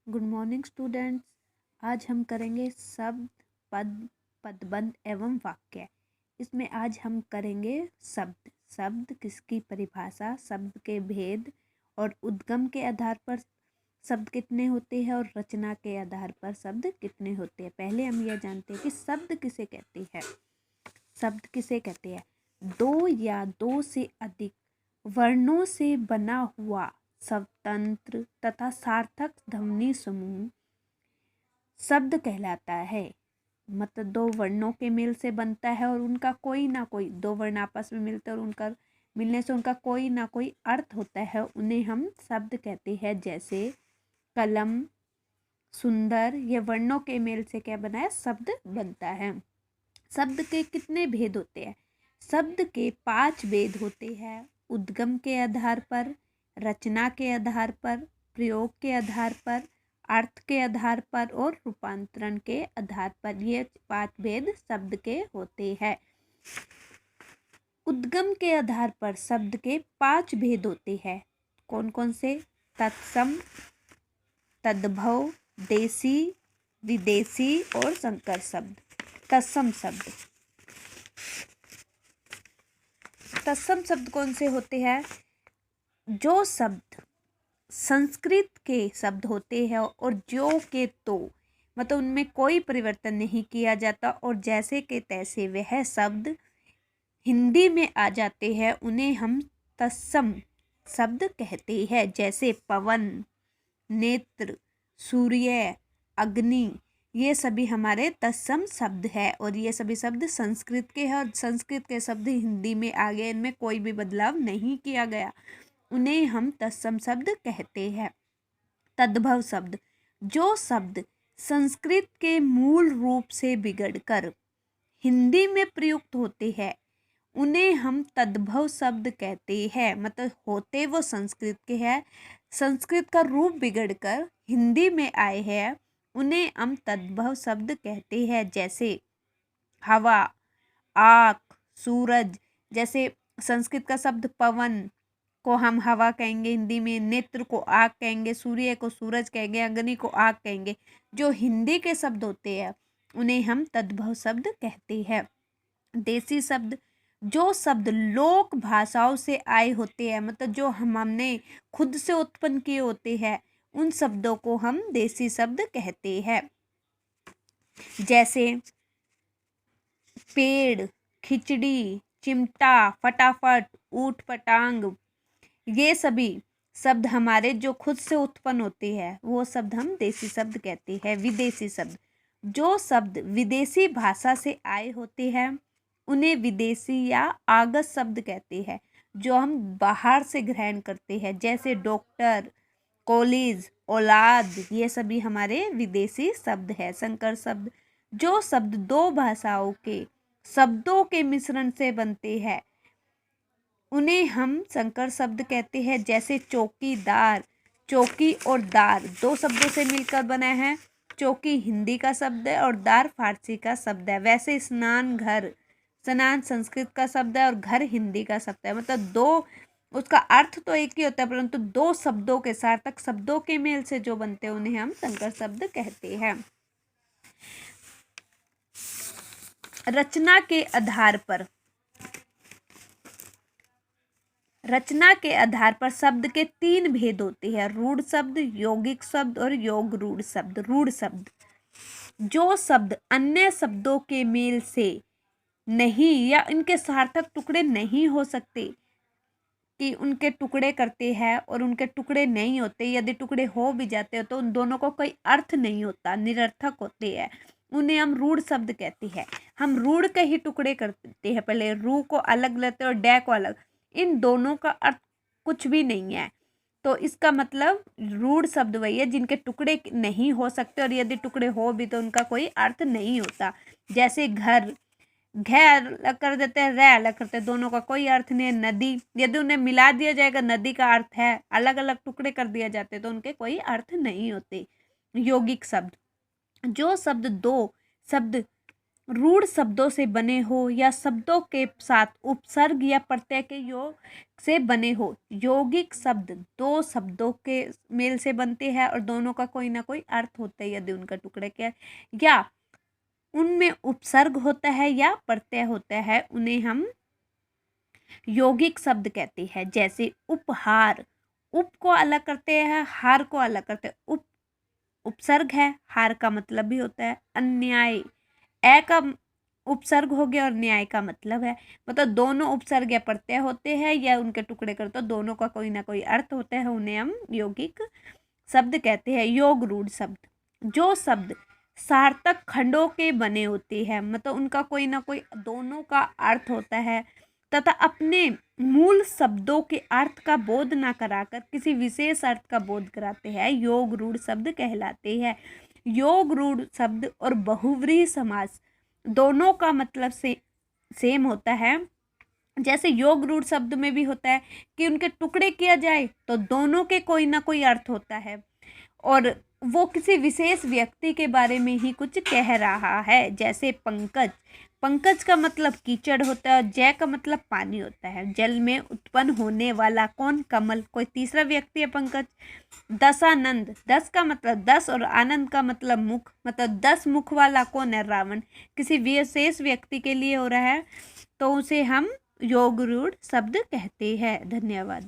Good morning students. आज हम करेंगे शब्द, पद, पदबंध एवं वाक्य। इसमें आज हम करेंगे शब्द। शब्द किसकी परिभाषा, शब्द के भेद और उद्गम के आधार पर शब्द कितने होते हैं और रचना के आधार पर शब्द कितने होते हैं। पहले हम यह जानते हैं कि शब्द किसे कहते हैं। शब्द किसे कहते हैं? दो या दो से अधिक वर्णों से बना हुआ स्वतंत्र तथा सार्थक ध्वनि समूह शब्द कहलाता है। मतलब दो वर्णों के मेल से बनता है और उनका कोई ना कोई, दो वर्ण आपस में मिलते और उनका मिलने से उनका कोई ना कोई अर्थ होता है, उन्हें हम शब्द कहते हैं। जैसे कलम, सुंदर, ये वर्णों के मेल से क्या बना है? शब्द बनता है। शब्द के कितने भेद होते हैं? शब्द के 5 भेद होते हैं। उद्गम के आधार पर, रचना के आधार पर, प्रयोग के आधार पर, अर्थ के आधार पर और रूपांतरण के आधार पर। ये 5 भेद शब्द के होते हैं। उद्गम के आधार पर शब्द के 5 भेद होते हैं। कौन कौन से? तत्सम, तद्भव, देसी, विदेशी और संकर शब्द। तत्सम शब्द। तत्सम शब्द कौन से होते हैं? जो शब्द संस्कृत के शब्द होते हैं और जो के तो, मतलब उनमें कोई परिवर्तन नहीं किया जाता और जैसे के तैसे वह शब्द हिंदी में आ जाते हैं, उन्हें हम तत्सम शब्द कहते हैं। जैसे पवन, नेत्र, सूर्य, अग्नि, ये सभी हमारे तत्सम शब्द है और ये सभी शब्द संस्कृत के हैं और संस्कृत के शब्द हिंदी में आ गए, इनमें कोई भी बदलाव नहीं किया गया, उन्हें हम तत्सम शब्द कहते हैं। तद्भव शब्द, जो शब्द संस्कृत के मूल रूप से बिगड़कर हिंदी में प्रयुक्त होते हैं, उन्हें हम तद्भव शब्द कहते हैं। मतलब होते वो संस्कृत के हैं, संस्कृत का रूप बिगड़कर हिंदी में आए हैं, उन्हें हम तद्भव शब्द कहते हैं। जैसे हवा, आग, सूरज। जैसे संस्कृत का शब्द पवन को हम हवा कहेंगे हिंदी में, नेत्र को आग कहेंगे, सूर्य को सूरज कहेंगे, अग्नि को आग कहेंगे। जो हिंदी के शब्द होते हैं उन्हें हम तद्भव शब्द कहते हैं। देसी शब्द, जो शब्द लोक भाषाओं से आए होते हैं, मतलब जो हमने खुद से उत्पन्न किए होते हैं, उन शब्दों को हम देसी शब्द कहते हैं। जैसे पेड़, खिचड़ी, चिमटा, फटाफट, ऊट पटांग, ये सभी शब्द हमारे जो खुद से उत्पन्न होते हैं, वो शब्द हम देसी शब्द कहते हैं। विदेशी शब्द, जो शब्द विदेशी भाषा से आए होते हैं, उन्हें विदेशी या आगत शब्द कहते हैं, जो हम बाहर से ग्रहण करते हैं। जैसे डॉक्टर, कॉलेज, औलाद, ये सभी हमारे विदेशी शब्द है। संकर शब्द, जो शब्द दो भाषाओं के शब्दों के मिश्रण से बनते हैं, उन्हें हम संकर शब्द कहते हैं। जैसे चौकीदार, चौकी और दार दो शब्दों से मिलकर बना है। चौकी हिंदी का शब्द है और दार फारसी का शब्द है। वैसे स्नान घर, स्नान संस्कृत का शब्द है और घर हिंदी का शब्द है। मतलब दो, उसका अर्थ तो एक ही होता है, परंतु दो शब्दों के सार्थक शब्दों के मेल से जो बनते हैं, उन्हें हम संकर शब्द कहते हैं। रचना के आधार पर, रचना के आधार पर शब्द के 3 भेद होते हैं। रूढ़ शब्द, यौगिक शब्द और योग रूढ़ शब्द। रूढ़ शब्द, जो शब्द अन्य शब्दों के मेल से नहीं या इनके सार्थक टुकड़े नहीं हो सकते, कि उनके टुकड़े करते हैं और उनके टुकड़े नहीं होते, यदि टुकड़े हो भी जाते हो तो उन दोनों को कोई अर्थ नहीं होता, निरर्थक होते हैं, उन्हें हम रूढ़ शब्द कहते हैं। हम रूढ़ के ही टुकड़े करते हैं, पहले रू को अलग लेते हैं और डै को अलग, इन दोनों का अर्थ कुछ भी नहीं है। तो इसका मतलब रूढ़ शब्द वही है जिनके टुकड़े नहीं हो सकते और यदि टुकड़े हो भी तो उनका कोई अर्थ नहीं होता। जैसे घर, घ अलग कर देते हैं, रै अलग करते हैं, दोनों का कोई अर्थ नहीं है। नदी, यदि उन्हें मिला दिया जाएगा, नदी का अर्थ है, अलग अलग टुकड़े कर दिया जाते तो उनके कोई अर्थ नहीं होते। यौगिक शब्द, जो शब्द दो शब्द रूढ़ शब्दों से बने हो या शब्दों के साथ उपसर्ग या प्रत्यय के योग से बने हो। यौगिक शब्द दो शब्दों के मेल से बनते हैं और दोनों का कोई ना कोई अर्थ होता है यदि उनका टुकड़े के या उनमें उपसर्ग होता है या प्रत्यय होता है, उन्हें हम यौगिक शब्द कहते हैं। जैसे उपहार, उप को अलग करते हैं, हार को अलग करते हैं। उप उपसर्ग है, हार का मतलब भी होता है। अन्याय, ए का उपसर्ग हो गया और न्याय का मतलब है, मतलब दोनों उपसर्ग या प्रत्यय होते हैं या उनके टुकड़े कर तो दोनों का कोई ना कोई अर्थ होता है, उन्हें हम यौगिक शब्द कहते हैं। योग रूढ़ शब्द, जो शब्द सार्थक खंडों के बने होते हैं, मतलब उनका कोई ना कोई दोनों का अर्थ होता है तथा अपने मूल शब्दों के अर्थ का बोध ना कराकर किसी विशेष अर्थ का बोध कराते हैं, योग रूढ़ शब्द कहलाते हैं। योग रूढ़ शब्द और बहुव्रीहि समास दोनों का मतलब सेम होता है। जैसे योग रूढ़ शब्द में भी होता है कि उनके टुकड़े किया जाए तो दोनों के कोई ना कोई अर्थ होता है और वो किसी विशेष व्यक्ति के बारे में ही कुछ कह रहा है। जैसे पंकज, पंकज का मतलब कीचड़ होता है। जय का मतलब पानी होता है। जल में उत्पन्न होने वाला कौन? कमल, कोई तीसरा व्यक्ति है पंकज। दशानंद, दस का मतलब 10 और आनंद का मतलब मुख, मतलब 10 मुख वाला कौन है? रावण, किसी विशेष व्यक्ति के लिए हो रहा है तो उसे हम योग रूढ़ शब्द कहते हैं। धन्यवाद।